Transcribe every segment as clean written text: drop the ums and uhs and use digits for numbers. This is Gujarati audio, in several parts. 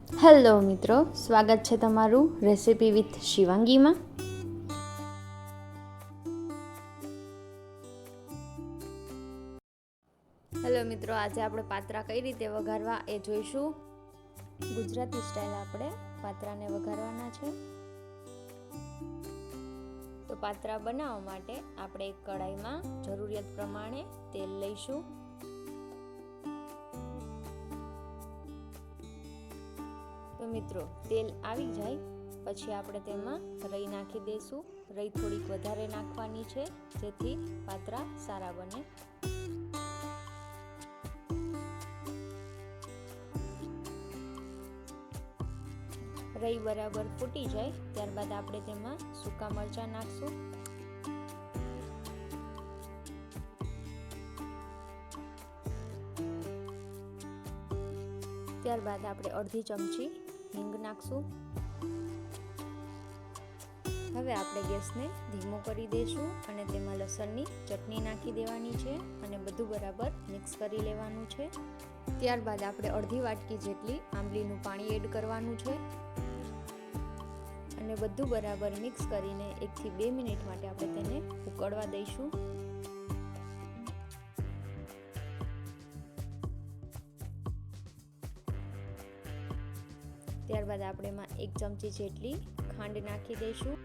હેલો મિત્રો, સ્વાગત છે તમારું રેસિપી વિથ શિવાંગીમાં. હેલો મિત્રો, આજે આપણે પાત્રા કઈ રીતે વઘારવા એ જોઈશું. ગુજરાતી સ્ટાઇલ આપણે પાત્રાને વઘારવાના છે. તો પાત્રા બનાવવા માટે આપણે એક કડાઈમાં જરૂરિયાત પ્રમાણે તેલ લઈશું. તો મિત્રો, તેલ આવી જાય પછી આપણે તેમાં રઈ નાખી દઈશું. રઈ થોડીક વધારે નાખવાની છે જેથી પાત્રા સારા બને. રઈ બરાબર ફૂટી જાય ત્યારબાદ આપણે તેમાં સૂકા મરચાં નાખશું. ત્યારબાદ આપણે અડધી ચમચી હિંગ નાખશું. હવે આપણે ગેસને ધીમો કરી દઈશું અને તેમાં લસણની ચટણી નાખી દેવાની છે અને બધું બરાબર મિક્સ કરી લેવાનું છે. ત્યારબાદ આપણે અડધી વાટકી જેટલી આંબલીનું પાણી એડ કરવાનું છે અને બધું બરાબર મિક્સ કરીને 1 થી 2 મિનિટ માટે આપણે તેને ઉકળવા દઈશું. ત્યારબાદ આપણે એમાં 1 ચમચી જેટલી ખાંડ નાખી દઈશું.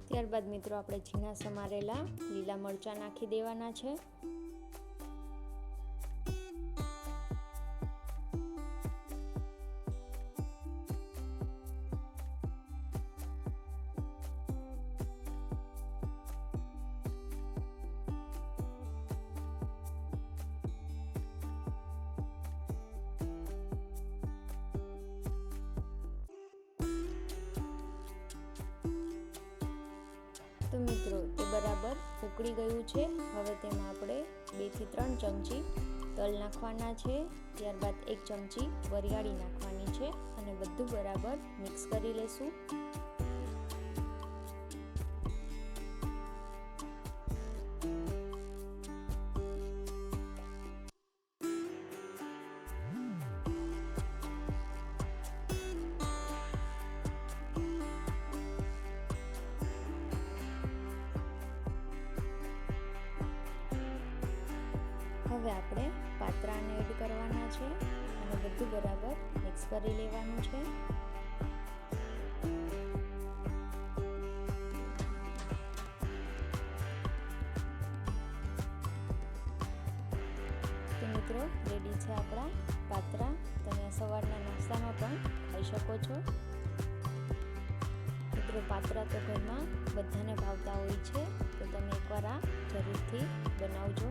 ત્યારબાદ મિત્રો આપણે ઝીણા સમારેલા લીલા મરચાં નાખી દેવાના છે. તો મિત્રો, તે બરાબર ઉકળી ગયું છે. હવે તેમાં આપણે 2 થી 3 ચમચી તલ નાખવાના છે. ત્યારબાદ 1 ચમચી વરિયાળી નાખવાની છે અને બધું બરાબર મિક્સ કરી લેશું. હવે આપણે પાત્રાને એડ કરવાના છે અને બધું બરાબર મિક્સ કરી લેવાનું છે. તો મિત્રો, રેડી છે આપણા પાત્રા. તમે સવારના નાસ્તામાં પણ ખાઈ શકો છો. મિત્રો, પાત્રા તો ઘરમાં બધાને ભાવતા હોય છે, તો તમે એકવાર આ જરૂરથી બનાવજો.